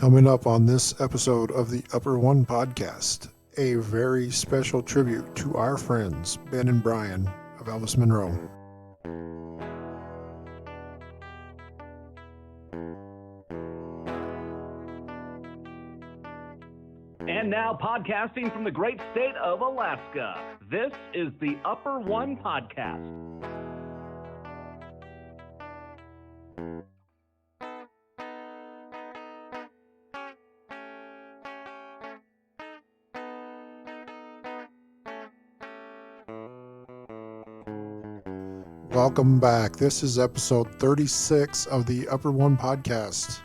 Coming up on this episode of the Upper One Podcast, a very special tribute to our friends Ben and Brian of Elvis Monroe. And now podcasting from the great state of Alaska, this is the Upper One Podcast. Welcome back. This is episode 36 of the Upper One Podcast.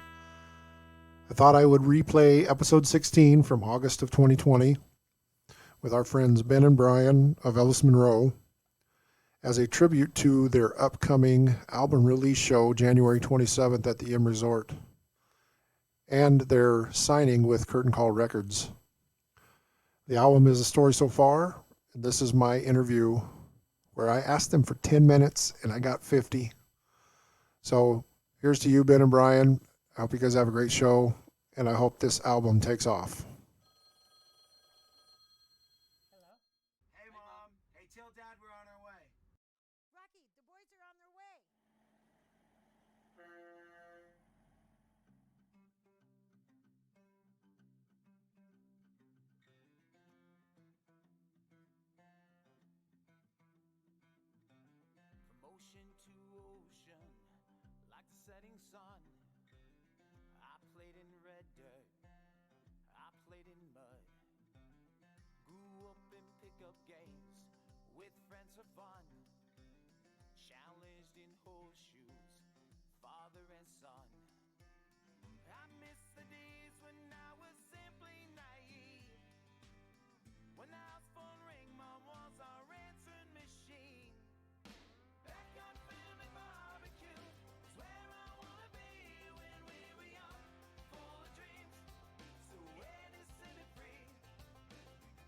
I thought I would replay episode 16 from August of 2020 with our friends Ben and Brian of Elvis Monroe as a tribute to their upcoming album release show January 27th at the M Resort and their signing with Curtain Call Records. The album is a story so far, and this is my interview where I asked them for 10 minutes and I got 50. So here's to you, Ben and Brian. I hope you guys have a great show, and I hope this album takes off. Hello? Hey, Mom. Hey, tell Dad we're on our way. Rocky, the boys are on their way. From ocean to ocean, like the setting sun. I played in red dirt, I played in mud. Grew up in pickup games with friends for fun. Challenged in horseshoes, father and son. I miss the days when I was simply naive. When the house phone rang, Mom was our answering machine. Back on family barbecue is where I wanna be when we were young, full of dreams, so innocent and free.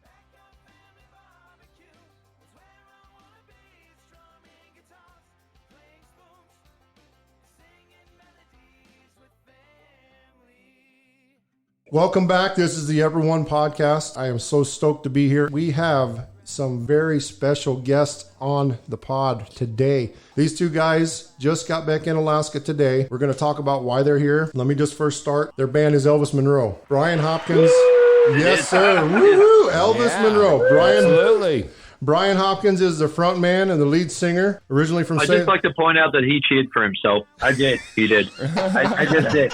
Back on family barbecue is where I wanna be, strumming guitars, playing spoons, singing melodies with family. Welcome back. This is the Upper One Podcast. I am so stoked to be here. We have some very special guests on the pod today. These two guys just got back in Alaska today. We're going to talk about why they're here. Let me just first start. Their band is Elvis Monroe. Brian Hopkins. Yes, sir. Woo-hoo. Elvis Monroe. Absolutely. Brian Hopkins is the front man and the lead singer, originally from I'd just like to point out that he cheered for himself. I did. He did. I just did.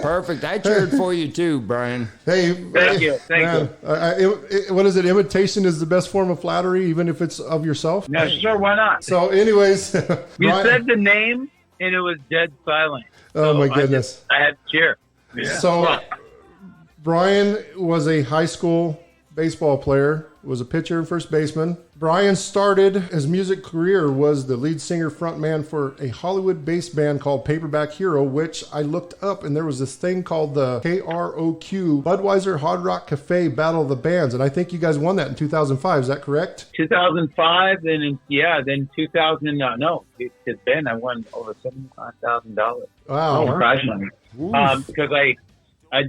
Perfect. I cheered for you too, Brian. Hey, Thank you. Thank you. What is it? Imitation is the best form of flattery, even if it's of yourself. No, sure, why not? So, anyways, You Brian- said the name, and it was dead silent. Oh my goodness! I had to cheer. Yeah. So, Brian was a high school baseball player. Was a pitcher and first baseman. Brian started his music career, was the lead singer frontman for a Hollywood-based band called Paperback Hero, which I looked up, and there was this thing called the KROQ Budweiser Hard Rock Cafe Battle of the Bands, and I think you guys won that in 2005. Is that correct? 2005, then 2000. No, it's Ben. I won over $75,000. Wow. Prize money. Because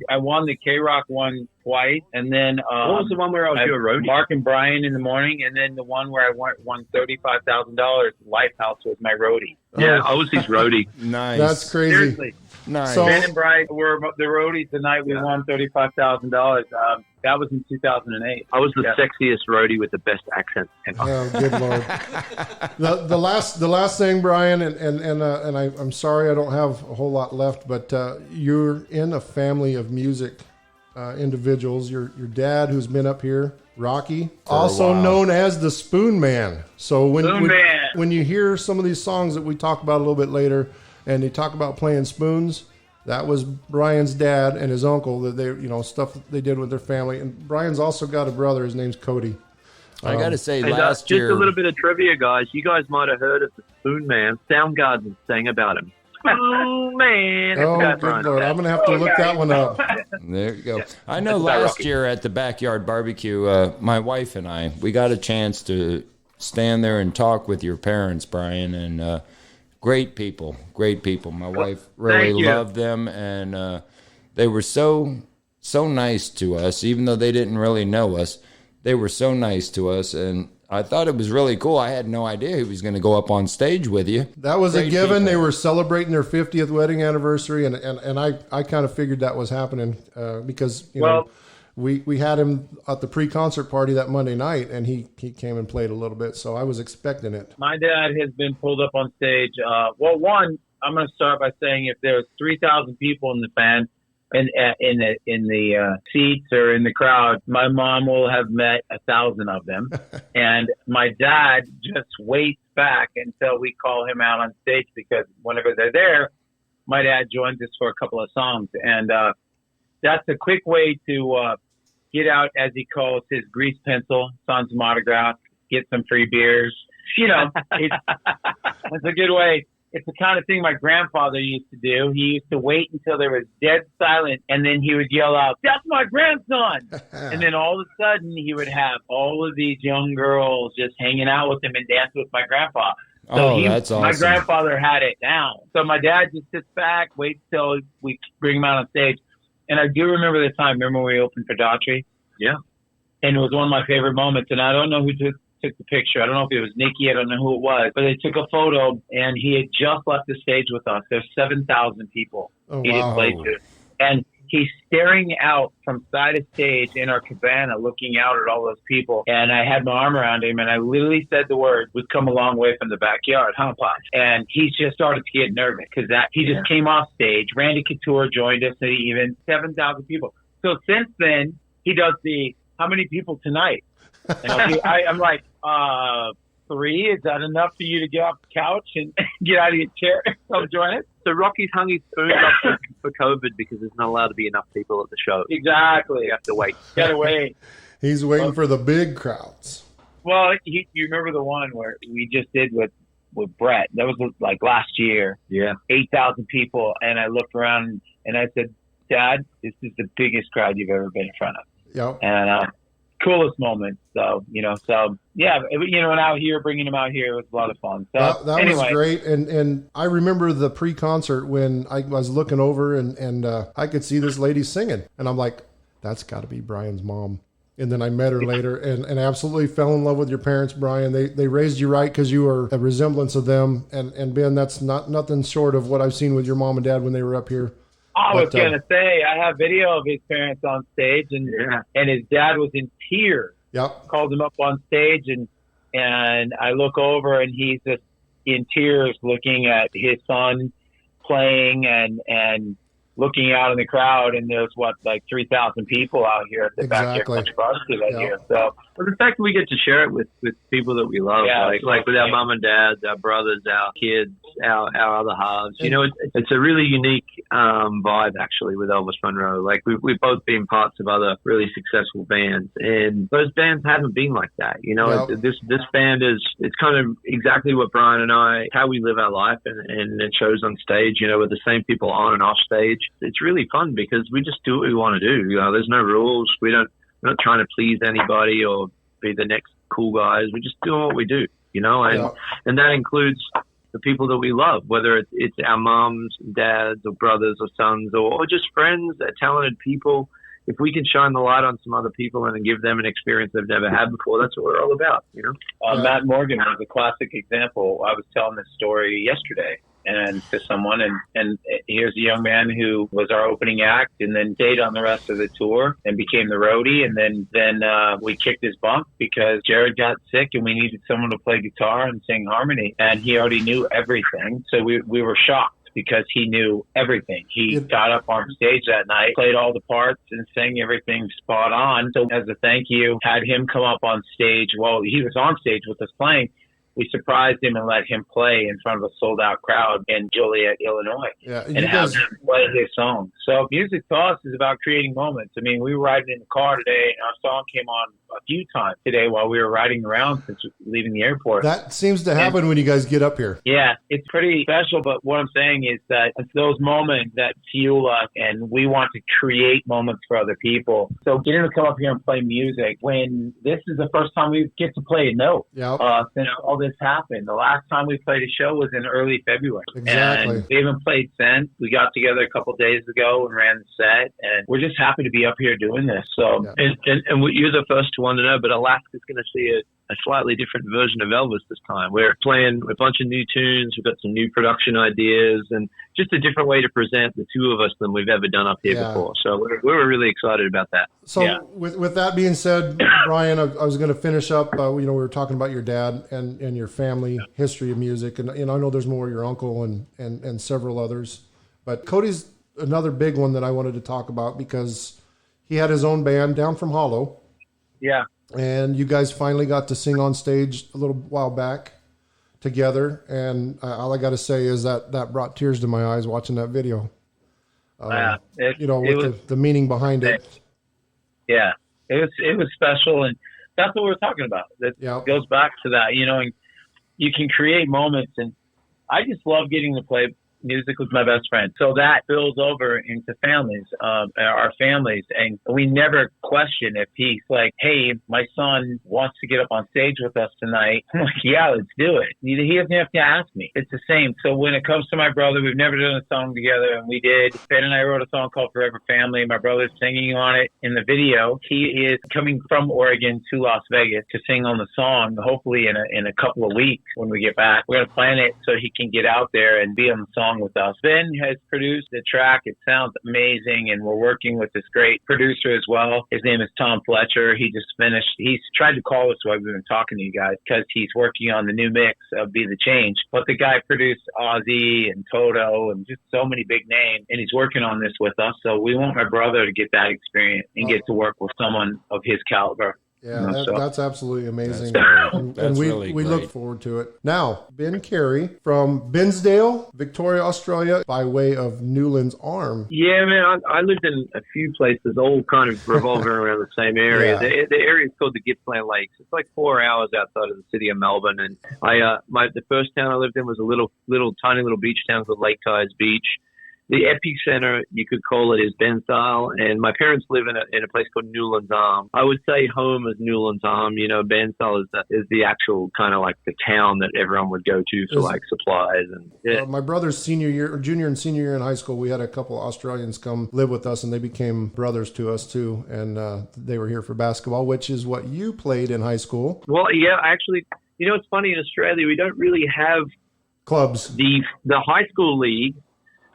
I won the K-Rock one twice, and then what was the one where I was doing roadie? Mark and Brian in the morning, and then the one where I won $35,000. Lifehouse was my roadie. Yeah, I was his roadie. Nice. That's crazy. Seriously, Nice. So- Ben and Brian were the roadies the night we won $35,000. That was in 2008. I was the sexiest roadie with the best accent. Oh, good Lord. The last thing, Brian, and I'm sorry I don't have a whole lot left, but you're in a family of music individuals. Your dad, who's been up here, Rocky, also known as the Spoon Man. So when you hear some of these songs that we talk about a little bit later, and they talk about playing spoons, that was Brian's dad and his uncle, that they, stuff that they did with their family. And Brian's also got a brother. His name's Cody. I got to say, Hey, last just year. a little bit of trivia, guys. You guys might have heard of the Spoon Man. Soundgarden sang about him. Spoon Man. Oh, That's good right. Lord. I'm going to have to look that one up. There you go. I know That's about last Rocky. year at the backyard barbecue, my wife and I, we got a chance to stand there and talk with your parents, Brian, and great people. My wife really you. loved them, and they were so nice to us, even though they didn't really know us. They were so nice to us, and I thought it was really cool. I had no idea he was going to go up on stage with you. That was Great a given. people. They were celebrating their 50th wedding anniversary, and I kind of figured that was happening because, you know, we had him at the pre-concert party that Monday night, and he came and played a little bit, so I was expecting it. My dad has been pulled up on stage. Well, one, I'm going to start by saying if there's 3,000 people in the fan, in the seats or in the crowd, my mom will have met 1,000 of them. And my dad just waits back until we call him out on stage, because whenever they're there, my dad joins us for a couple of songs. And that's a quick way to get out, as he calls, his grease pencil, sign some autographs, get some free beers. You know, it's a good way. It's the kind of thing my grandfather used to do. He used to wait until there was dead silent, and then he would yell out, "That's my grandson!" And then all of a sudden, he would have all of these young girls just hanging out with him and dance with my grandpa. So that's awesome. My grandfather had it down. So my dad just sits back, waits till we bring him out on stage. And I do remember the time. Remember when we opened for Daughtry? Yeah. And it was one of my favorite moments. And I don't know who took the picture. I don't know if it was Nikki. I don't know who it was. But they took a photo, and he had just left the stage with us. There's 7,000 people he didn't play to. And he's staring out from side of stage in our cabana, looking out at all those people. And I had my arm around him, and I literally said the word, "We've come a long way from the backyard, huh, Pops?" And he just started to get nervous because he just came off stage. Randy Couture joined us, and even 7,000 people. So since then, he does the, "How many people tonight?" And I'm like, 3. Is that enough for you to get off the couch and get out of your chair? Come join us. So Rocky's hung his spoon up for COVID because there's not allowed to be enough people at the show. Exactly. You have to wait. Gotta wait. He's waiting for the big crowds. Well, you remember the one where we just did with Brett? That was like last year. Yeah. 8,000 people. And I looked around and I said, "Dad, this is the biggest crowd you've ever been in front of." Yep. And coolest moment. So, yeah, and out here, bringing him out here was a lot of fun. So that anyway. was great. And I remember the pre-concert when I was looking over and I could see this lady singing. And I'm like, that's got to be Brian's mom. And then I met her later and absolutely fell in love with your parents, Brian. They raised you right because you were a resemblance of them. And Ben, that's nothing short of what I've seen with your mom and dad when they were up here. I was going to say, I have video of his parents on stage, and his dad was in tears. Yep. Called him up on stage, and I look over, and he's just in tears looking at his son playing and looking out in the crowd, and there's, 3,000 people out here at the backyard country barbecue that year. So, but the fact that we get to share it with people that we love, like with our mom and dads, our brothers, our kids, our other halves, it's a really unique vibe actually with Elvis Monroe. Like we've both been parts of other really successful bands, and those bands haven't been like that. This band it's kind of exactly what Brian and I, how we live our life, and it shows on stage. With the same people on and off stage. It's really fun because we just do what we want to do. There's no rules. We're not trying to please anybody or be the next cool guys. We're just doing what we do, and that includes the people that we love, whether it's our moms, dads, or brothers, or sons, or just friends, talented people. If we can shine the light on some other people and give them an experience they've never had before, that's what we're all about, Matt Morgan was a classic example. I was telling this story yesterday and to someone, and here's a young man who was our opening act and then stayed on the rest of the tour and became the roadie, and then we kicked his bump because Jared got sick and we needed someone to play guitar and sing harmony, and he already knew everything, so we were shocked because he knew everything. He got up on stage that night, played all the parts, and sang everything spot on. So as a thank you, had him come up on stage. Well, he was on stage with us playing. We surprised him and let him play in front of a sold-out crowd in Joliet, Illinois, and have him play his song. So music to us is about creating moments. I mean, we were riding in the car today, and our song came on a few times today while we were riding around since leaving the airport. That seems to happen when you guys get up here. Yeah, it's pretty special, but what I'm saying is that it's those moments that fuel us, and we want to create moments for other people. So getting to come up here and play music when this is the first time we get to play a note since all this happened. The last time we played a show was in early February. Exactly. And we haven't played since. We got together a couple days ago and ran the set, and we're just happy to be up here doing this. So, and you're the first one to know, but Alaska's going to see a slightly different version of Elvis this time. We're playing a bunch of new tunes. We've got some new production ideas and just a different way to present the two of us than we've ever done up here before. So we're really excited about that. So with that being said, Brian, I was going to finish up. We were talking about your dad and your family history of music. And I know there's more, your uncle and several others. But Cody's another big one that I wanted to talk about because he had his own band, Down from Hollow. Yeah. And you guys finally got to sing on stage a little while back together. And all I got to say is that brought tears to my eyes watching that video. The meaning behind it. Yeah, it was special. And that's what we're talking about. That goes back to that, and you can create moments. And I just love getting to play music with my best friend. So that spills over into families, our families. And we never question if he's like, hey, my son wants to get up on stage with us tonight. I'm like, yeah, let's do it. He doesn't have to ask me. It's the same. So when it comes to my brother, we've never done a song together, and we did. Ben and I wrote a song called Forever Family. My brother's singing on it in the video. He is coming from Oregon to Las Vegas to sing on the song, hopefully in a couple of weeks when we get back. We're going to plan it so he can get out there and be on the song with us. Ben has produced the track. It sounds amazing, and we're working with this great producer as well. His name is Tom Fletcher. He just finished. He's tried to call us while we've been talking to you guys because he's working on the new mix of Be the Change. But the guy produced Ozzy and Toto and just so many big names, and he's working on this with us. So we want my brother to get that experience and get to work with someone of his caliber. Yeah, that's absolutely amazing. That's really we great. look forward to it. Now, Ben Carey from Binsdale, Victoria, Australia, by way of Newland's Arm. Yeah, man, I lived in a few places, all kind of revolving around the same area. Yeah. The area is called the Gippsland Lakes. It's like 4 hours outside of the city of Melbourne. And the first town I lived in was a little tiny little beach town called Lake Tyers Beach. The epicenter, you could call it, is Bensdale, and my parents live in a place called Newlands Arm. I would say home is Newlands Arm. Bensdale is the actual kind of like the town that everyone would go to for like supplies. And my brother's junior and senior year in high school, we had a couple of Australians come live with us, and they became brothers to us too. And they were here for basketball, which is what you played in high school. Well, yeah, actually, it's funny, in Australia we don't really have clubs. The high school league.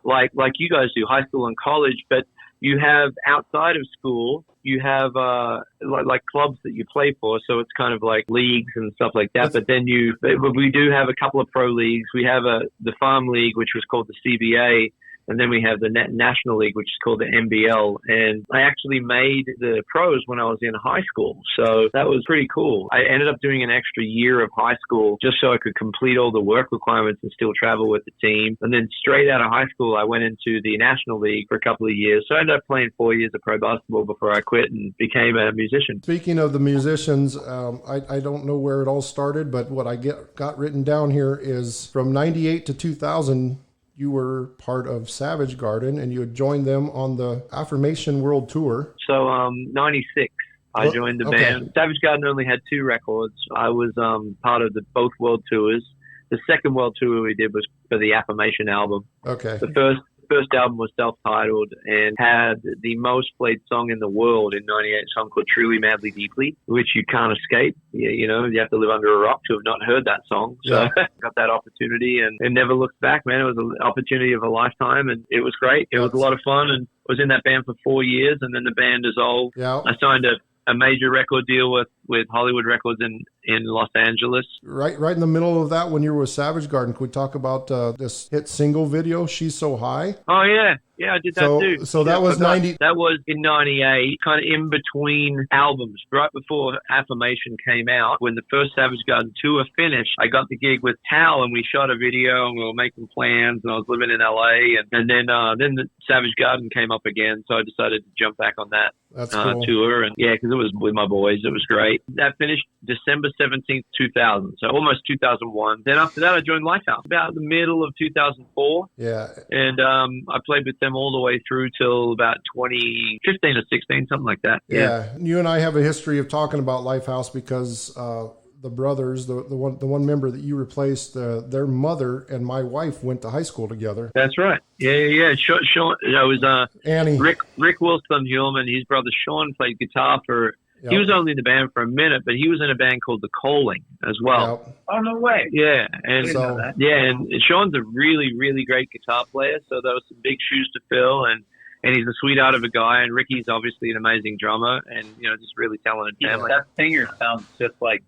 Like you guys do, high school and college, but you have outside of school, you have like clubs that you play for, so it's kind of like leagues and stuff like that. But then we do have a couple of pro leagues. We have the farm league, which was called the CBA, and then we have the National League, which is called the NBL. And I actually made the pros when I was in high school. So that was pretty cool. I ended up doing an extra year of high school just so I could complete all the work requirements and still travel with the team. And then straight out of high school, I went into the National League for a couple of years. So I ended up playing 4 years of pro basketball before I quit and became a musician. Speaking of the musicians, I don't know where it all started, but what I got written down here is from 98 to 2000, you were part of Savage Garden, and you had joined them on the Affirmation World Tour. So, 96, I joined the band. Savage Garden only had 2 records. I was part of both world tours. The second world tour we did was for the Affirmation album. Okay. The first album was self-titled and had the most played song in the world in 98, a song called Truly, Madly, Deeply, which you can't escape. You have to live under a rock to have not heard that song. So got that opportunity and never looked back, man. It was an opportunity of a lifetime, and it was great. It was a lot of fun, and I was in that band for 4 years, and then the band dissolved. Yeah. I signed a major record deal with with Hollywood Records in Los Angeles. Right in the middle of that, when you were with Savage Garden, could we talk about this hit single video, She's So High? Oh, yeah. Yeah, I did that too. So that was 90. That was in 98, kind of in between albums, right before Affirmation came out. When the first Savage Garden tour finished, I got the gig with Tal, and we shot a video, and we were making plans, and I was living in LA, and then the Savage Garden came up again, so I decided to jump back on that cool. tour, and yeah, because it was with my boys. It was great. That finished December 17th, 2000, so almost 2001. Then after that, I joined Lifehouse about the middle of 2004. Yeah. And I played with them all the way through till about 2015 or 16, something like that. Yeah. You and I have a history of talking about Lifehouse because the brothers, the one member that you replaced, their mother and my wife went to high school together. That's right. Yeah. Sean, it was Annie. Rick Wilson Hillman. His brother Sean played guitar for. Yep. He was only in the band for a minute, but he was in a band called The Calling as well. Yep. Oh, no way. Yeah. And so, and Sean's a really, really great guitar player, so there were some big shoes to fill, and he's a sweetheart of a guy, and Ricky's obviously an amazing drummer, and, just really talented family. That singer sounds just like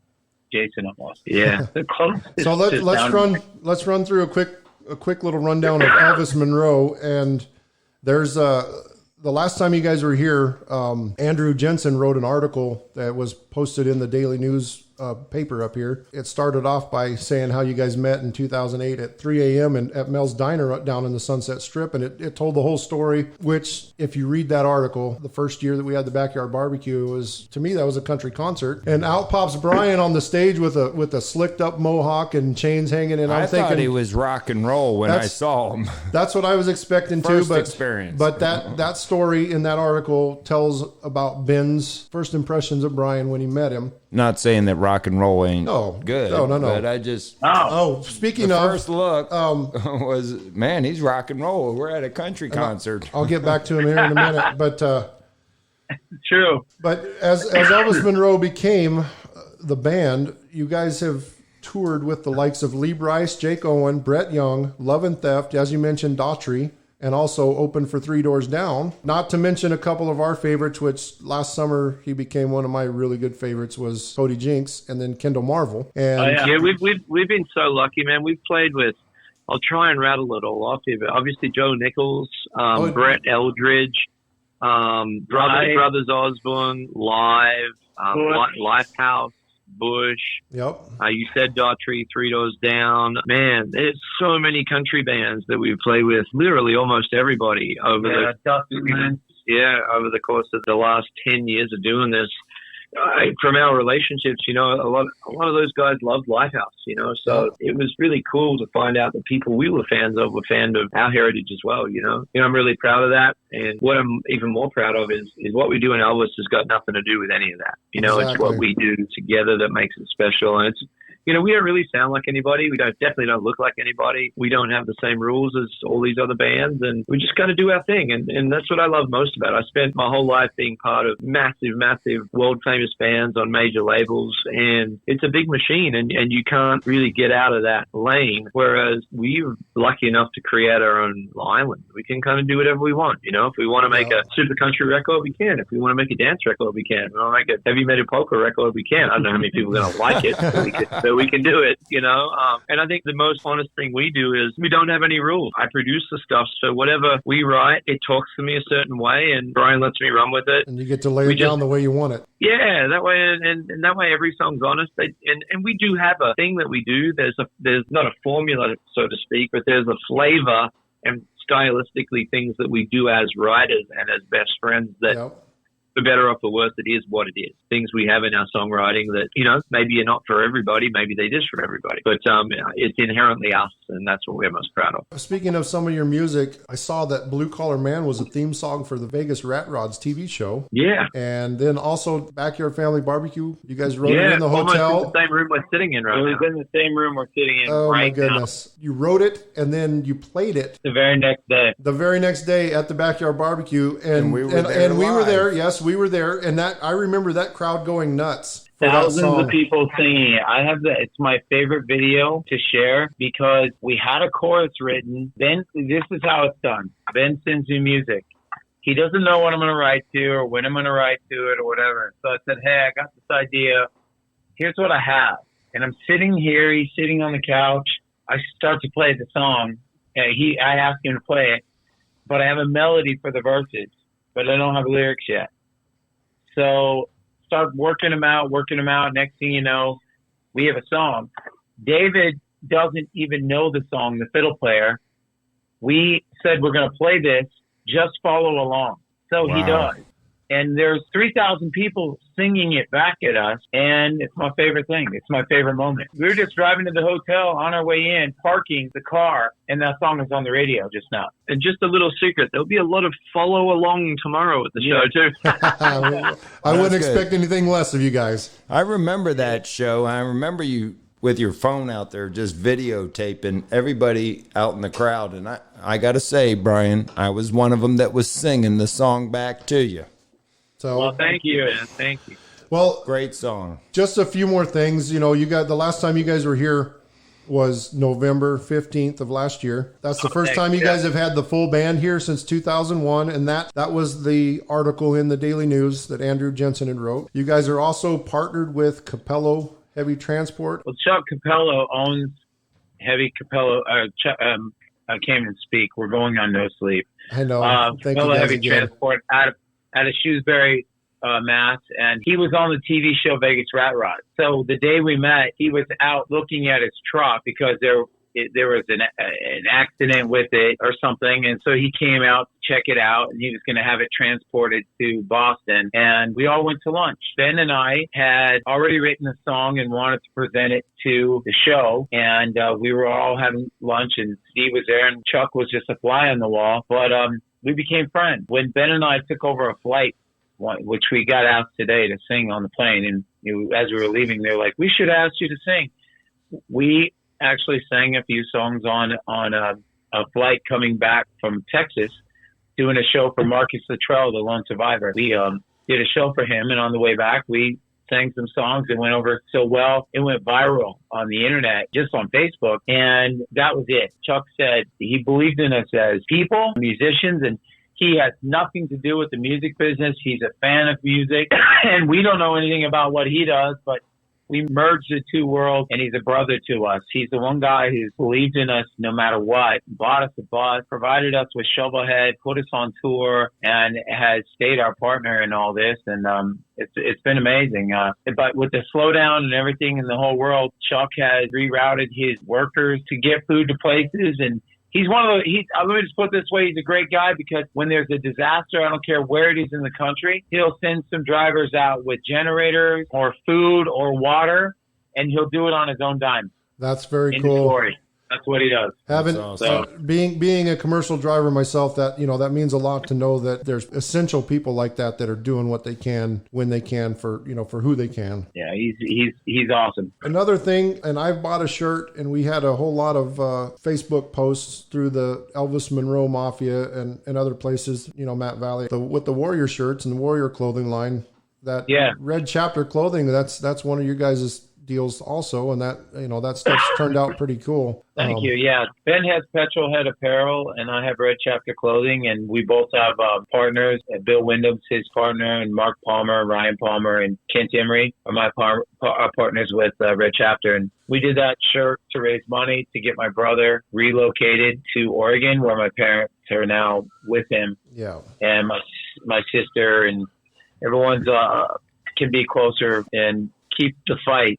Jason almost. Yeah. So let's run through a quick little rundown of Elvis Monroe, and there's the last time you guys were here, Andrew Jensen wrote an article that was posted in the Daily News paper up here. It started off by saying how you guys met in 2008 at 3 a.m. at Mel's Diner down in the Sunset Strip, and it told the whole story, which, if you read that article, the first year that we had the Backyard Barbecue, to me, that was a country concert. And out pops Brian on the stage with a slicked up mohawk and chains hanging, and I I'm thinking thought he was rock and roll when I saw him. That's what I was expecting too, First experience. But that story in that article tells about Ben's first impressions of Brian when he met him. Not saying that rock and roll ain't good. No. But I just... Speaking the of... first look was, man, he's rock and roll. We're at a country concert. I'll get back to him here in a minute. But True. But as Elvis Monroe became the band, you guys have toured with the likes of Lee Brice, Jake Owen, Brett Young, Love and Theft, as you mentioned, Daughtry, and also opened for Three Doors Down. Not to mention a couple of our favorites, which last summer he became one of my really good favorites, was Cody Jinks and then Kendall Marvel. And we've been so lucky, man. We've played with, I'll try and rattle it all off here, but obviously Joe Nichols, Brett Eldridge, Brothers Osborne, Live, Lifehouse, Bush. Yep. You said Daughtry, Three Doors Down. Man, there's so many country bands that we play with. Literally almost everybody over the course of the last 10 years of doing this. From our relationships, a lot of those guys loved Lighthouse, so it was really cool to find out that people we were fans of were fans of our heritage as well, I'm really proud of that. And what I'm even more proud of is what we do in Elvis has got nothing to do with any of that. Exactly. It's what we do together that makes it special. And it's, we don't really sound like anybody. We definitely don't look like anybody. We don't have the same rules as all these other bands, and we just got to do our thing. And that's what I love most about it. I spent my whole life being part of massive, world famous bands on major labels, and it's a big machine, and you can't really get out of that lane. Whereas we're lucky enough to create our own island. We can kind of do whatever we want. If we want to make a super country record, we can. If we want to make a dance record, we can. If we want to make a heavy metal polka record, we can. I don't know how many people are going to like it, but we can do it, and I think the most honest thing we do is we don't have any rules. I produce the stuff, so whatever we write, it talks to me a certain way, and Brian lets me run with it. And you get to lay it down the way you want it. Yeah, that way, and that way every song's honest. And we do have a thing that we do. There's not a formula, so to speak, but there's a flavor and stylistically things that we do as writers and as best friends that... Yep. For better or for worse, it is what it is. Things we have in our songwriting that, maybe are not for everybody, maybe they is for everybody. But it's inherently us, and that's what we're most proud of. Speaking of some of your music, I saw that Blue Collar Man was a theme song for the Vegas Rat Rods TV show. Yeah. And then also Backyard Family Barbecue. You guys wrote it in the hotel. Almost in the same room we're sitting in right now. It was in the same room we're sitting in right now. Oh, my now. goodness. You wrote it, and then you played it. The very next day. The very next day at the Backyard Barbecue. And we were there. Yes, we were there. And I remember that crowd going nuts. Thousands of people singing it. It's my favorite video to share because we had a chorus written. Then this is how it's done. Ben sends me music. He doesn't know what I'm going to write to or when I'm going to write to it or whatever. So I said, hey, I got this idea. Here's what I have. And I'm sitting here. He's sitting on the couch. I start to play the song. I asked him to play it, but I have a melody for the verses, but I don't have lyrics yet. So start working them out. Next thing you know, we have a song. David doesn't even know the song, the fiddle player. We said, we're going to play this. Just follow along. So Wow. He does. And there's 3,000 people singing it back at us. And it's my favorite thing. It's my favorite moment. We were just driving to the hotel on our way in, parking the car, and that song is on the radio just now. And just a little secret, there'll be a lot of follow along tomorrow at the show too. I wouldn't expect anything less of you guys. I remember that show. I remember you with your phone out there just videotaping everybody out in the crowd. And I got to say, Brian, I was one of them that was singing the song back to you. So, Well, thank you. And thank you. well, Great song. just a few more things. You know, you got the last time you guys were here was November 15th of last year. That's the first time you guys have had the full band here since 2001. And that was the article in the Daily News that Andrew Jensen had wrote. You guys are also partnered with Capello Heavy Transport. Well, Chuck Capello owns Heavy Capello. I can't even speak. We're going on no sleep. I know. Thank you Capello guys Heavy again. Transport out of Shrewsbury, Mass, and he was on the TV show Vegas Rat Rod. So the day we met, he was out looking at his truck because there was an accident with it or something, and so he came out to check it out, and he was going to have it transported to Boston, and we all went to lunch. Ben and I had already written a song and wanted to present it to the show, and we were all having lunch, and Steve was there, and Chuck was just a fly on the wall, but we became friends. When Ben and I took over a flight, which we got asked today to sing on the plane, and as we were leaving, they were like, we should ask you to sing. We actually sang a few songs on a flight coming back from Texas, doing a show for Marcus Luttrell, the lone survivor. We did a show for him, and on the way back, we sang some songs that went over so well. It went viral on the internet, just on Facebook, and that was it. Chuck said he believed in us as people, musicians, and he has nothing to do with the music business. He's a fan of music, and we don't know anything about what he does, but we merged the two worlds, and he's a brother to us. He's the one guy who's believed in us no matter what, bought us a bus, provided us with Shovelhead, put us on tour, and has stayed our partner in all this. And it's been amazing. But with the slowdown and everything in the whole world, Chuck has rerouted his workers to get food to places, and he's one of the, let me just put it this way, he's a great guy because when there's a disaster, I don't care where it is in the country, he'll send some drivers out with generators or food or water, and he'll do it on his own dime. That's very In cool. Detroit. That's what he does. Being a commercial driver myself, that that means a lot to know that there's essential people like that are doing what they can when they can for who they can. Yeah, he's awesome. Another thing, and I've bought a shirt, and we had a whole lot of Facebook posts through the Elvis Monroe Mafia and other places, Matt Valley, with the Warrior shirts and the Warrior clothing line. That Red Chapter clothing, that's one of your guys' deals also, and that stuff's turned out pretty cool. Thank you. Yeah, Ben has Petrolhead Apparel, and I have Red Chapter Clothing, and we both have partners. Bill Wyndham's his partner, and Mark Palmer, Ryan Palmer, and Kent Emery are my partners with Red Chapter. And we did that shirt to raise money to get my brother relocated to Oregon, where my parents are now with him. Yeah, and my sister and everyone's can be closer and keep the fight.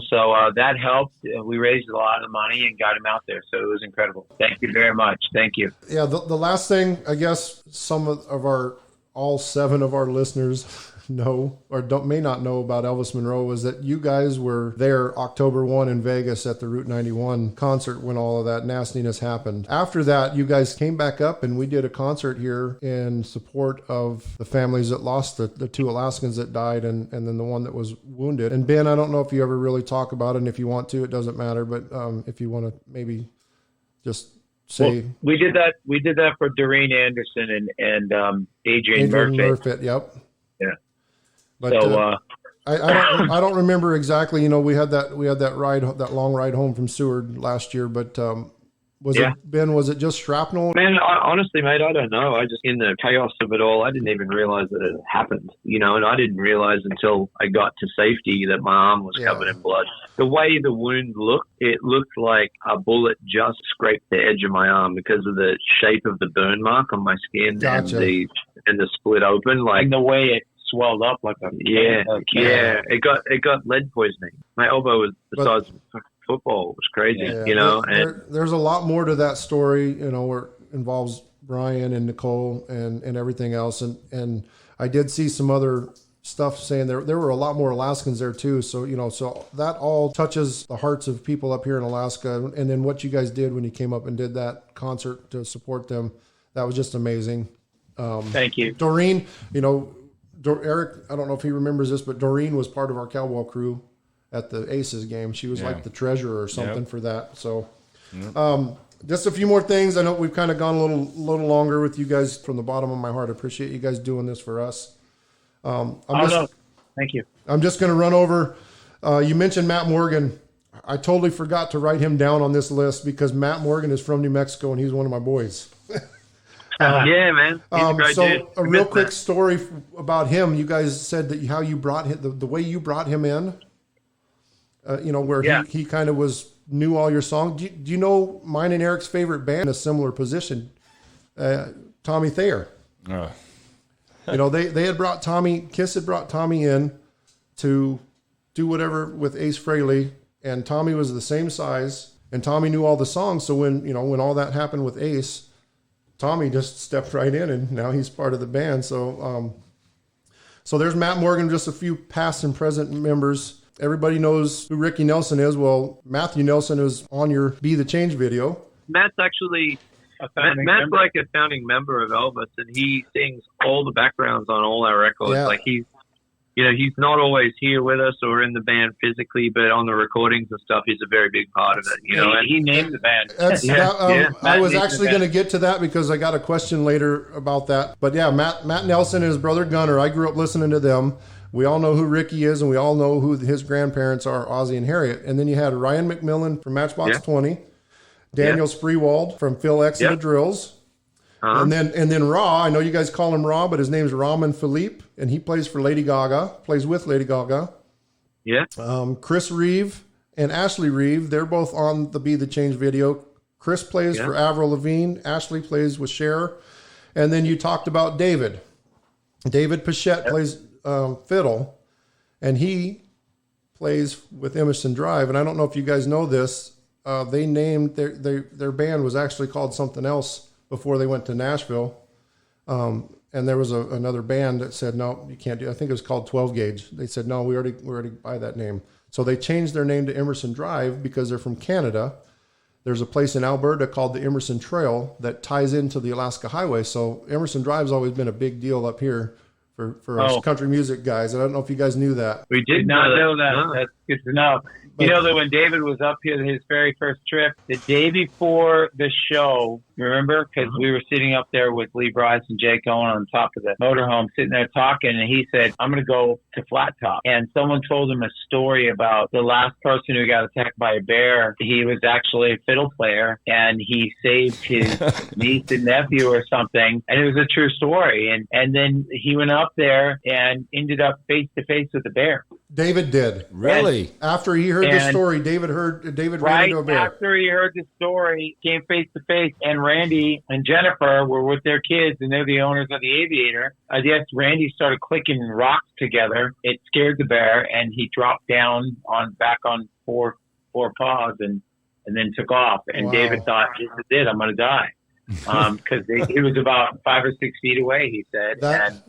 So that helped. We raised a lot of money and got him out there. So it was incredible. Thank you very much. Thank you. Yeah. The last thing, I guess some of all 7 of our listeners know or may not know about Elvis Monroe was that you guys were there October 1 in Vegas at the Route 91 concert when all of that nastiness happened. After that, you guys came back up and we did a concert here in support of the families that lost the 2 Alaskans that died and then the one that was wounded. And Ben, I don't know if you ever really talk about it, and if you want to, it doesn't matter, but if you want to maybe just say. Well, we did that for Doreen Anderson and Adrian Murphy. Yep. Yeah. But so I don't remember exactly. We had that long ride home from Seward last year, but Was it just shrapnel? Man, honestly, mate, I don't know. I just, in the chaos of it all, I didn't even realize that it had happened, and I didn't realize until I got to safety that my arm was covered in blood. The way the wound looked, it looked like a bullet just scraped the edge of my arm because of the shape of the burn mark on my skin and the split open, like and the way it swelled up like a It got lead poisoning. My elbow was the size of football. It was crazy, and there's a lot more to that story, where it involves Brian and Nicole and everything else. And I did see some other stuff saying there were a lot more Alaskans there too. So, so that all touches the hearts of people up here in Alaska. And then what you guys did when you came up and did that concert to support them, that was just amazing. Thank you. Doreen, Eric, I don't know if he remembers this, but Doreen was part of our cowboy crew at the Aces game. She was like the treasurer or something for that. So, just a few more things. I know we've kind of gone a little longer with you guys. From the bottom of my heart, I appreciate you guys doing this for us. Thank you. I'm just going to run over. You mentioned Matt Morgan. I totally forgot to write him down on this list because Matt Morgan is from New Mexico and he's one of my boys. Yeah, man. He's a great dude. A real quick story about him. You guys said that how you brought him, the way you brought him in. Where he kind of knew all your songs. Do you know mine and Eric's favorite band in a similar position? Tommy Thayer. They had brought Kiss had brought Tommy in to do whatever with Ace Frehley, and Tommy was the same size, and Tommy knew all the songs. So when all that happened with Ace, Tommy just stepped right in, and now he's part of the band. So, so there's Matt Morgan, just a few past and present members. Everybody knows who Ricky Nelson is. Well, Matthew Nelson is on your Be the Change video. Matt's actually Matt's like a founding member of Elvis, and he sings all the backgrounds on all our records. Yeah. Like he's not always here with us or in the band physically, but on the recordings and stuff, he's a very big part of it. And he named the band. I was actually going to get to that because I got a question later about that. But yeah, Matt Nelson and his brother Gunnar. I grew up listening to them. We all know who Ricky is, and we all know who his grandparents are, Ozzy and Harriet. And then you had Ryan McMillan from Matchbox 20, Daniel Spreewald from Phil X and the Drills, and then Raw. I know you guys call him Raw, but his name's Raman Philippe, and he plays for Lady Gaga, plays with Lady Gaga. Yeah. Chris Reeve and Ashley Reeve, they're both on the Be the Change video. Chris plays for Avril Lavigne. Ashley plays with Cher. And then you talked about David. David Pichette plays fiddle, and he plays with Emerson Drive. And I don't know if you guys know this. They named their band was actually called something else before they went to Nashville. And there was another band that said, no, you can't do. I think it was called 12 Gauge. They said, no, we already buy that name. So they changed their name to Emerson Drive because they're from Canada. There's a place in Alberta called the Emerson Trail that ties into the Alaska Highway. So Emerson Drive's always been a big deal up here for us country music guys. I don't know if you guys knew that. We did not know that. No. That's good to know. You know that when David was up here, his very first trip, the day before the show, remember? Because we were sitting up there with Lee Bryce and Jake Owen on top of the motorhome, sitting there talking, and he said, I'm going to go to Flat Top. And someone told him a story about the last person who got attacked by a bear. He was actually a fiddle player, and he saved his niece and nephew or something. And it was a true story. And then he went up there and ended up face to face with the bear. David did. Really? After he heard the story, David ran into a bear. After he heard the story, came face to face, and Randy and Jennifer were with their kids, and they're the owners of the Aviator. I guess Randy started clicking rocks together. It scared the bear, and he dropped down back on four paws and then took off. And David thought, this is it, I'm going to die. Because he was about 5 or 6 feet away, he said. And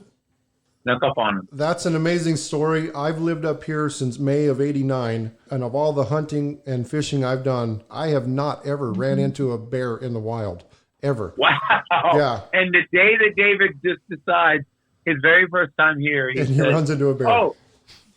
snuck up on him. That's an amazing story. I've lived up here since May of '89, and of all the hunting and fishing I've done, I have not ever ran into a bear in the wild, ever. Wow. Yeah. And the day that David just decides his very first time here, he runs into a bear. Oh,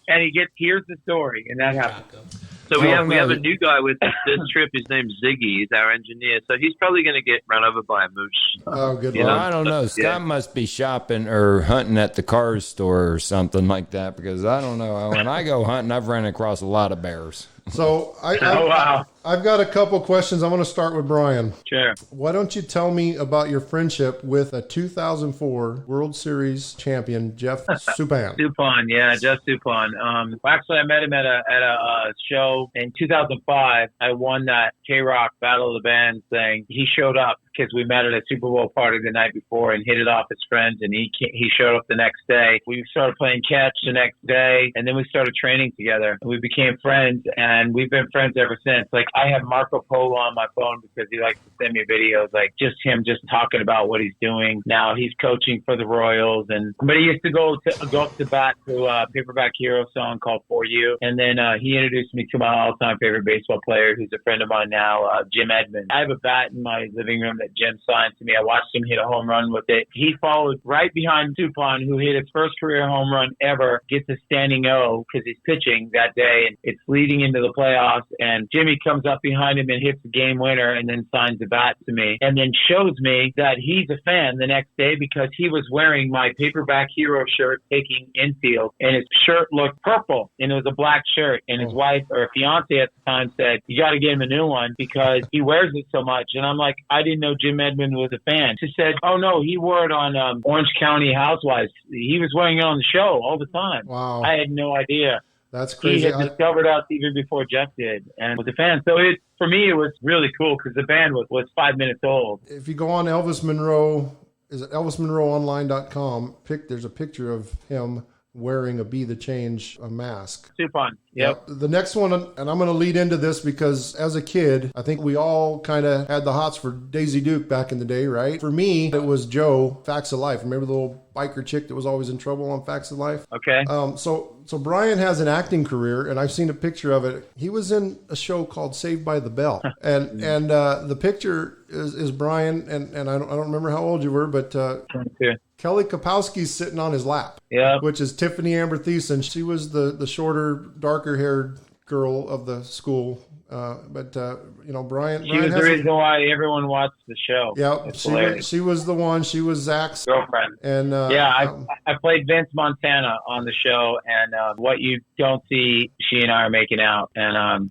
and here's the story, and that happened. So we have a new guy with this trip. His name's Ziggy. He's our engineer. So he's probably going to get run over by a moose. Oh, good luck. I don't know. Scott must be shopping or hunting at the car store or something like that, because I don't know. When I go hunting, I've ran across a lot of bears. So Oh, wow. I've got a couple questions. I'm going to start with Brian. Sure. Why don't you tell me about your friendship with a 2004 World Series champion, Jeff Suppan? Suppan, yeah, Jeff Suppan. Well, actually, I met him at a show in 2005. I won that K-Rock Battle of the Bands thing. He showed up because we met at a Super Bowl party the night before and hit it off as friends, and he showed up the next day. We started playing catch the next day, and then we started training together. We became friends, and we've been friends ever since. Like, I have Marco Polo on my phone because he likes to send me videos, like just him just talking about what he's doing. Now he's coaching for the Royals, but he used to go up to bat to a Paperback Hero song called For You, and then he introduced me to my all-time favorite baseball player, who's a friend of mine now, Jim Edmonds. I have a bat in my living room that Jim signed to me. I watched him hit a home run with it. He followed right behind Suppan, who hit his first career home run ever, gets a standing O because he's pitching that day, and it's leading into the playoffs, and Jimmy comes up behind him and hits the game winner and then signs the bat to me, and then shows me that he's a fan the next day because he was wearing my Paperback Hero shirt taking infield, and his shirt looked purple, and it was a black shirt, and his wife or fiance at the time said, you got to get him a new one because he wears it so much. And I'm like, I didn't know Jim Edmonds was a fan. She said, oh no, he wore it on Orange County Housewives. He was wearing it on the show all the time. Wow. I had no idea. That's crazy. He had discovered us even before Jeff did and was a fan. So for me, it was really cool because the band was 5 minutes old. If you go on Elvis Monroe, is it ElvisMonroeOnline.com, there's a picture of him wearing a Be the Change mask. Suppan. Yep. The next one, and I'm going to lead into this because as a kid, I think we all kind of had the hots for Daisy Duke back in the day, right? For me, it was Joe, Facts of Life. Remember the little biker chick that was always in trouble on Facts of Life? Okay. So Brian has an acting career, and I've seen a picture of it. He was in a show called Saved by the Bell, and the picture is Brian, and I don't remember how old you were, but Kelly Kapowski's sitting on his lap. Yeah. Which is Tiffany Amber Thiessen. She was the shorter, darker haired girl of the school. Brian. She was the reason why everyone watched the show. Yeah, she was the one. She was Zach's girlfriend. And I played Vince Montana on the show, and what you don't see, she and I are making out, and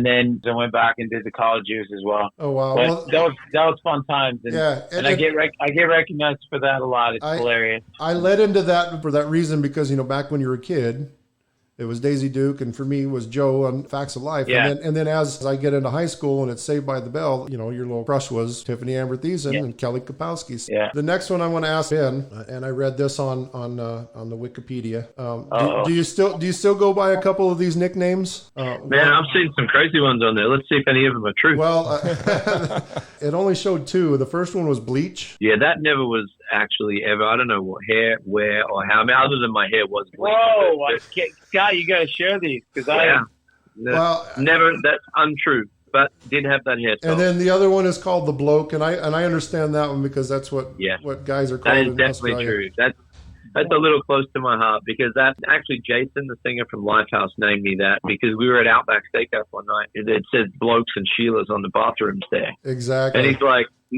then I went back and did the college years as well. Oh wow, that was fun times. And I get recognized for that a lot. It's hilarious. I led into that for that reason because back when you were a kid, it was Daisy Duke, and for me it was Joe on Facts of Life. Yeah. And then as I get into high school and it's Saved by the Bell, your little crush was Tiffany Amber Thiessen and Kelly Kapowski. Yeah. The next one I want to ask Ben, and I read this on the Wikipedia. Do you still go by a couple of these nicknames? Man, I've seen some crazy ones on there. Let's see if any of them are true. Well, it only showed two. The first one was Bleach. Yeah, that never was actually ever. I don't know what hair, where, or how. I mean, other than my hair was bleach. Whoa, Scott, you got to share these because never. That's untrue. But did have that hairstyle. And then the other one is called the Bloke, and I understand that one because that's what guys are called. That is in definitely Australia. true. That's a little close to my heart because that actually Jason, the singer from Lifehouse, named me that because we were at Outback Steakhouse one night. It said blokes and Sheilas on the bathrooms there. Exactly. And he's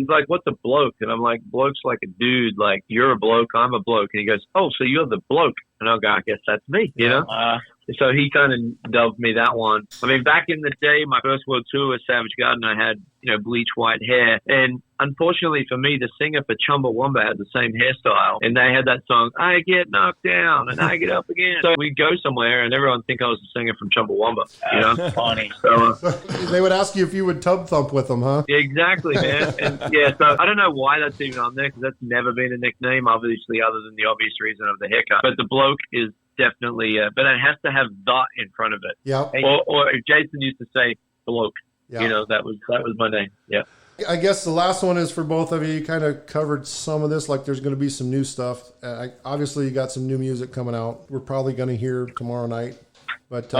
like, what's a bloke? And I'm like, bloke's like a dude. Like, you're a bloke, I'm a bloke. And he goes, oh, so you're the bloke. And I'll go, I guess that's me, you know? So he kind of dubbed me that one. I mean, back in the day, my first world tour with Savage Garden, I had, bleach white hair. And unfortunately for me, the singer for Chumbawamba had the same hairstyle. And they had that song, I get knocked down and I get up again. So we'd go somewhere and everyone think I was the singer from Chumbawamba, That's funny. So they would ask you if you would tub thump with them, huh? Yeah, exactly, man. And so I don't know why that's even on there because that's never been a nickname, obviously, other than the obvious reason of the haircut. But the bloke is definitely, but it has to have the in front of it. Yeah. Or if Jason used to say bloke, that was my name. Yeah. I guess the last one is for both of you. You kind of covered some of this, like there's going to be some new stuff. Obviously, you got some new music coming out. We're probably going to hear tomorrow night. But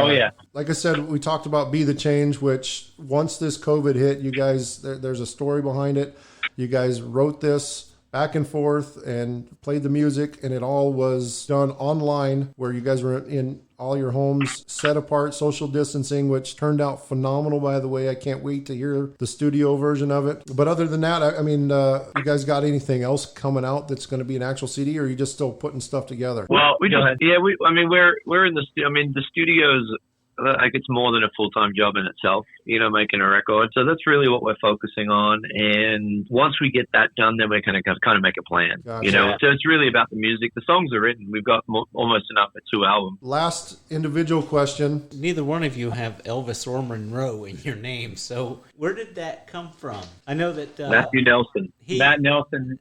like I said, we talked about Be the Change, which once this COVID hit, you guys, there's a story behind it. You guys wrote this back and forth and played the music, and it all was done online where you guys were in all your homes, set apart, social distancing, which turned out phenomenal, by the way. I can't wait to hear the studio version of it. But other than that, I mean, you guys got anything else coming out that's going to be an actual CD, or are you just still putting stuff together? Well, we're in the, the studio's like it's more than a full-time job in itself, you know, making a record. So that's really what we're focusing on. And once we get that done, then we're going to kind of make a plan, Gotcha. you know. So it's really about the music. The songs are written. We've got almost enough for 2 albums. Last individual question. Neither one of you have Elvis or Monroe in your name, so where did that come from? I know that Matthew Nelson. Matt Nelson.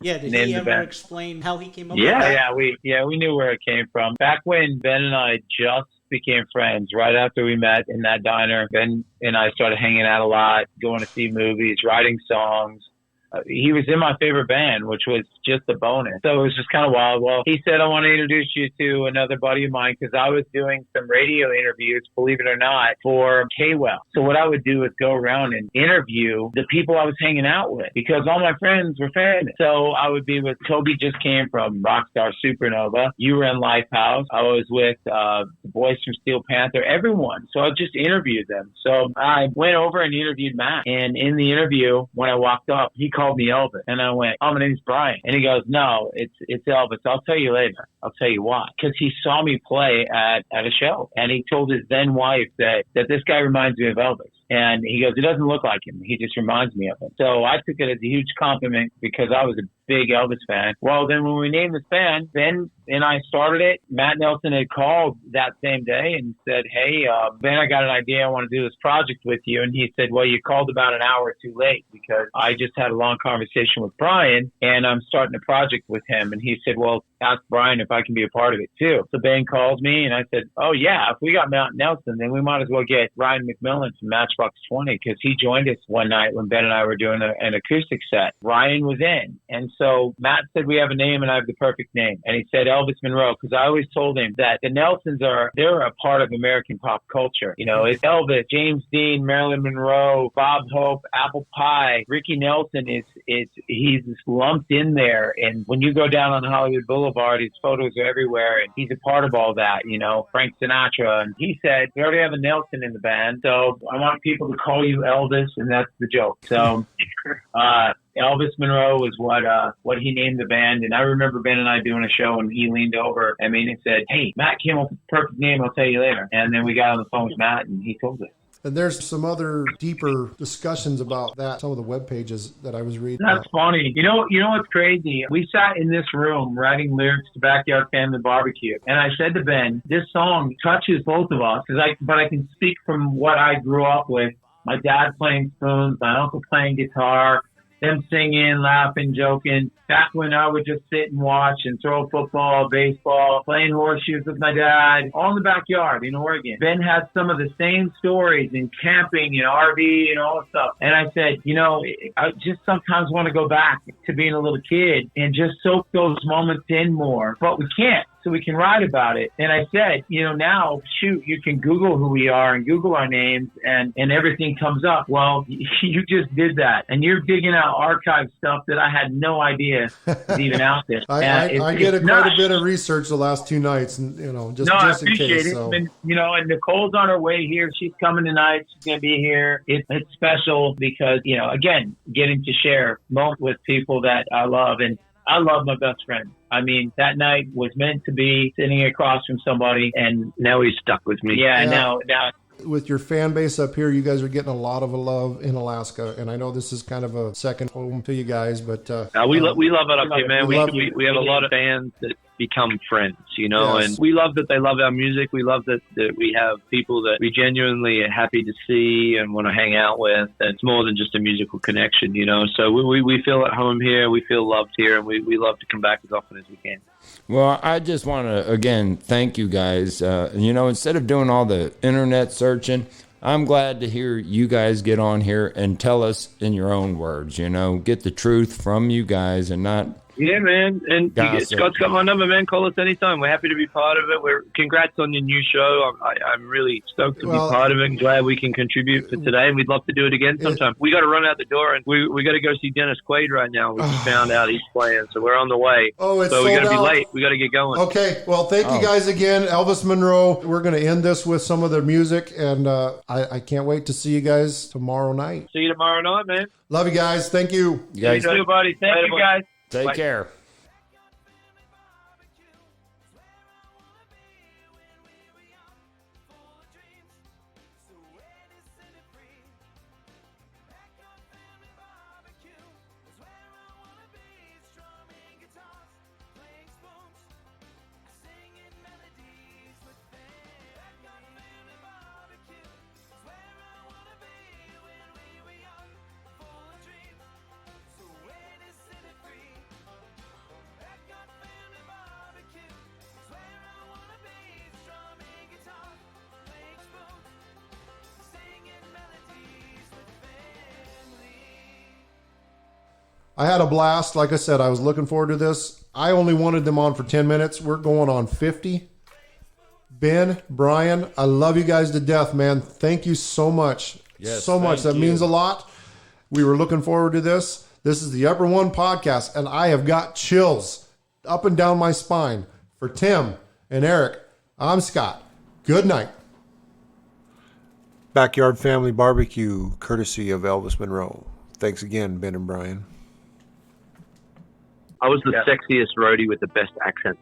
Yeah, did named he the ever band. explain how he came up with that? We knew where it came from. Back when Ben and I just became friends, right after we met in that diner, Ben and I started hanging out a lot, going to see movies, writing songs. He was in my favorite band, which was just a bonus. So it was just kind of wild. Well, he said, I want to introduce you to another buddy of mine because I was doing some radio interviews, believe it or not, for K-Well. So what I would do is go around and interview the people I was hanging out with because all my friends were fans. So I would be with Toby, just came from Rockstar Supernova. You were in Lifehouse. I was with the boys from Steel Panther, everyone. So I just interviewed them. So I went over and interviewed Matt. And in the interview, when I walked up, he called me Elvis. And I went, oh, my name's Brian. And he goes, no, it's Elvis. I'll tell you later. I'll tell you why. Because he saw me play at a show. And he told his then wife that this guy reminds me of Elvis. And he goes, it doesn't look like him. He just reminds me of him. So I took it as a huge compliment because I was a big Elvis fan. Well, then when we named this band, Ben and I started it. Matt Nelson had called that same day and said, hey, Ben, I got an idea. I want to do this project with you. And he said, well, you called about an hour too late because I just had a long conversation with Brian and I'm starting a project with him. And he said, well, ask Brian if I can be a part of it too. So Ben calls me and I said, oh yeah, if we got Matt Nelson, then we might as well get Ryan McMillan from Matchbox 20 because he joined us one night when Ben and I were doing an acoustic set. Ryan was in. And so Matt said, we have a name and I have the perfect name. And he said Elvis Monroe because I always told him that the Nelsons they're a part of American pop culture. You know, it's Elvis, James Dean, Marilyn Monroe, Bob Hope, Apple Pie. Ricky Nelson he's lumped in there. And when you go down on Hollywood Boulevard, his photos are everywhere and he's a part of all that, you know, Frank Sinatra. And he said, we already have a Nelson in the band, so I want people to call you Elvis, and that's the joke. So Elvis Monroe was what he named the band. And I remember Ben and I doing a show and he leaned over at me and said, hey, Matt came up with the perfect name, I'll tell you later. And then we got on the phone with Matt and he told us. And there's some other deeper discussions about that, some of the web pages that I was reading. That's funny. You know what's crazy? We sat in this room writing lyrics to Backyard Family Barbecue. And I said to Ben, this song touches both of us, but I can speak from what I grew up with. My dad playing spoons, my uncle playing guitar, them singing, laughing, joking. Back when I would just sit and watch and throw football, baseball, playing horseshoes with my dad, all in the backyard in Oregon. Ben had some of the same stories in camping and RV and all that stuff. And I said, I just sometimes want to go back to being a little kid and just soak those moments in more. But we can't. So we can write about it. And I said, now, shoot, you can Google who we are and Google our names and everything comes up. Well, you just did that. And you're digging out archive stuff that I had no idea is even out there. I did quite a bit of research the last 2 nights and, just I in appreciate case. it. So. And, and Nicole's on her way here. She's coming tonight. She's going to be here. It's special because, again, getting to share moments with people that I love. And I love my best friend. I mean, that night was meant to be sitting across from somebody, and now he's stuck with me. Yeah. Now. With your fan base up here, you guys are getting a lot of love in Alaska, and I know this is kind of a second home to you guys, but we love it up here, man. We have a lot of fans that become friends, Yes. and we love that they love our music. We love that we have people that we genuinely are happy to see and want to hang out with. It's more than just a musical connection, So we feel at home here. We feel loved here, and we love to come back as often as we can. Well, I just want to, again, thank you guys. Instead of doing all the internet searching, I'm glad to hear you guys get on here and tell us in your own words, get the truth from you guys and not... Yeah, man. And gossip. Scott's got my number, man. Call us anytime. We're happy to be part of it. Congrats on your new show. I'm really stoked to be part of it and glad we can contribute for today. And we'd love to do it again sometime. We got to run out the door and we got to go see Dennis Quaid right now. We just found out he's playing, so we're on the way. Oh, it's so we got to be out. late. We got to get going. Okay. Well, thank you guys again. Elvis Monroe. We're going to end this with some of their music, and I can't wait to see you guys tomorrow night. See you tomorrow night, man. Love you guys. Thank you. You guys, See you, buddy. Thank you, guys. take Bye. care. I had a blast. Like I said, I was looking forward to this. I only wanted them on for 10 minutes. We're going on 50. Ben, Brian, I love you guys to death, man. Thank you so much. Yes, so much. thank That you. means a lot. We were looking forward to this. This is the Upper One Podcast, and I have got chills up and down my spine. For Tim and Eric, I'm Scott. Good night. Backyard Family Barbecue, courtesy of Elvis Monroe. Thanks again, Ben and Brian. I was the sexiest roadie with the best accent.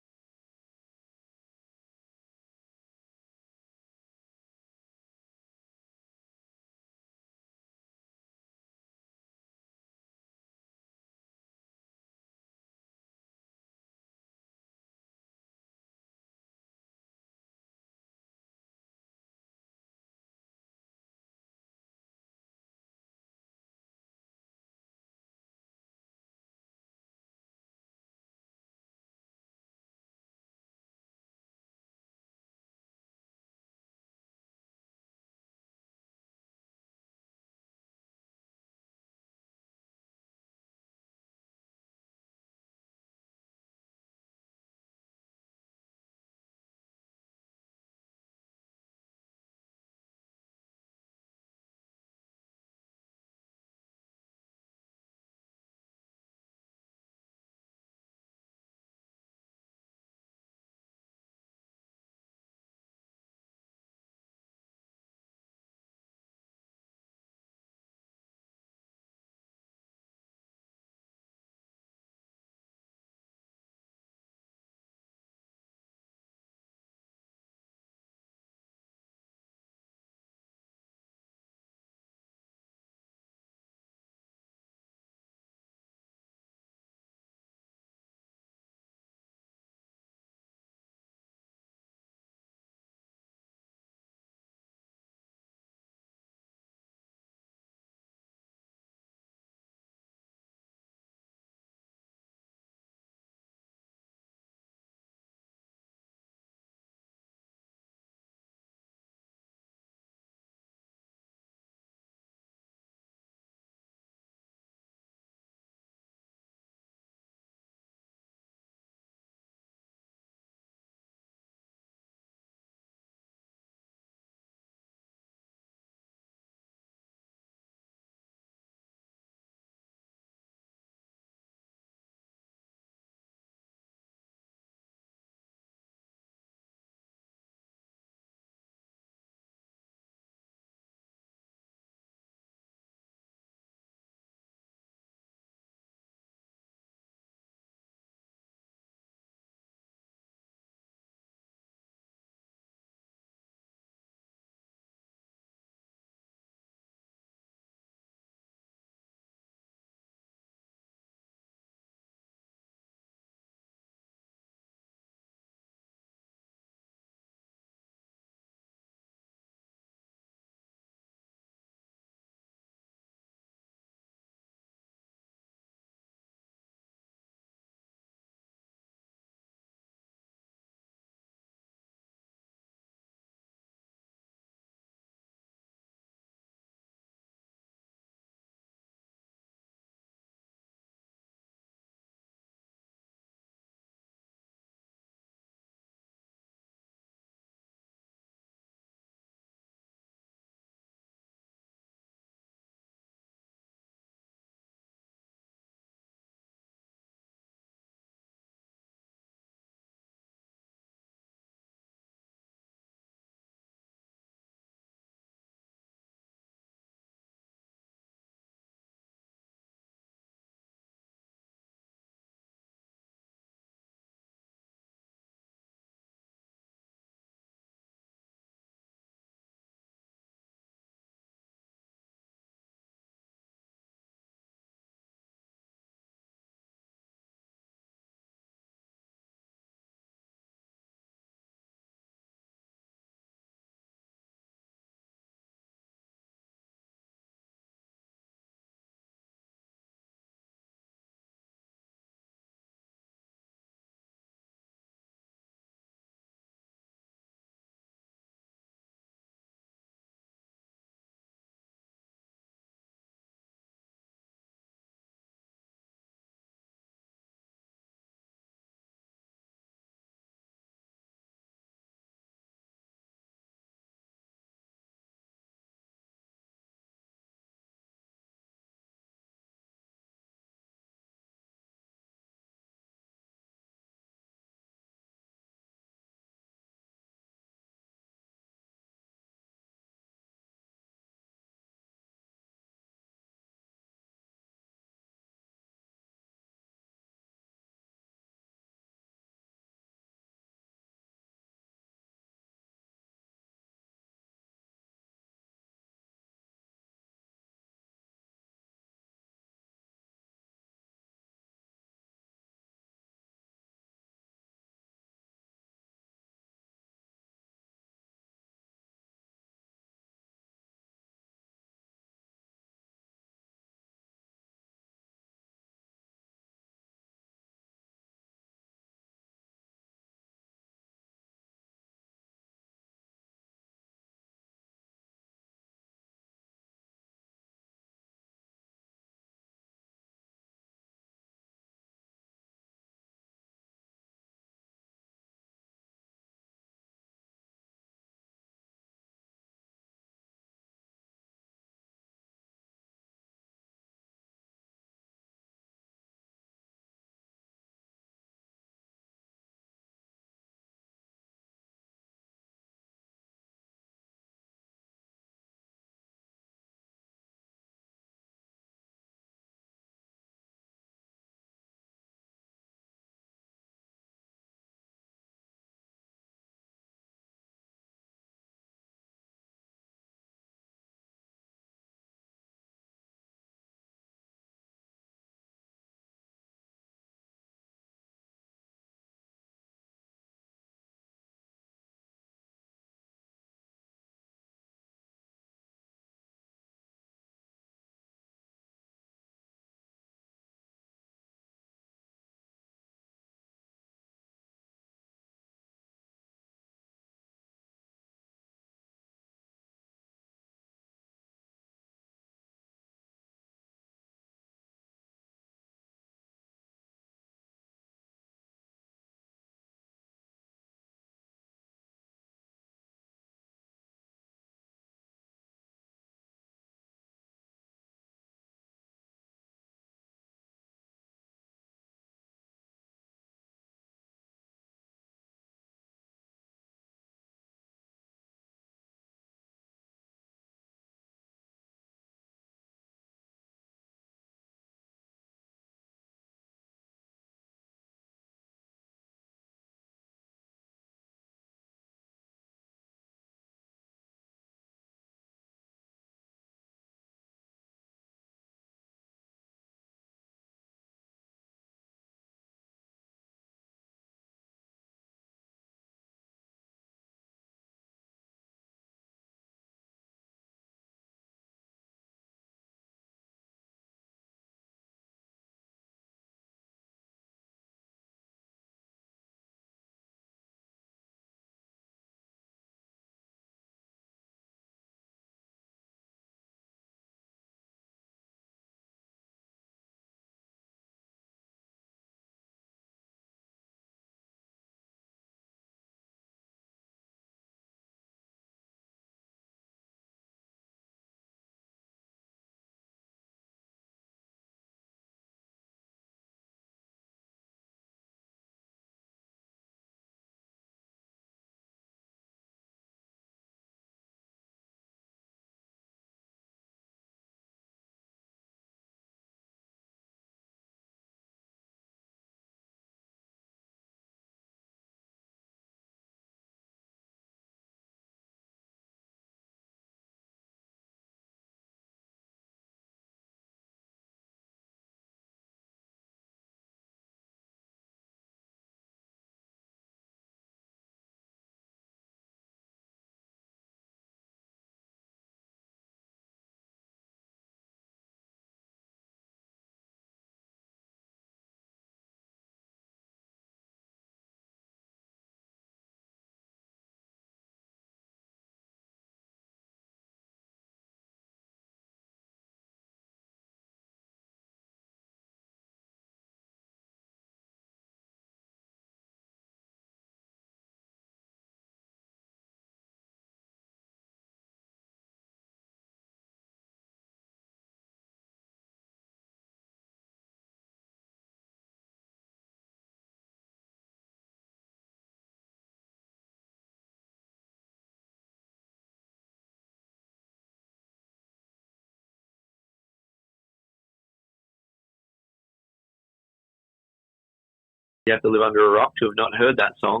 You have to live under a rock to have not heard that song.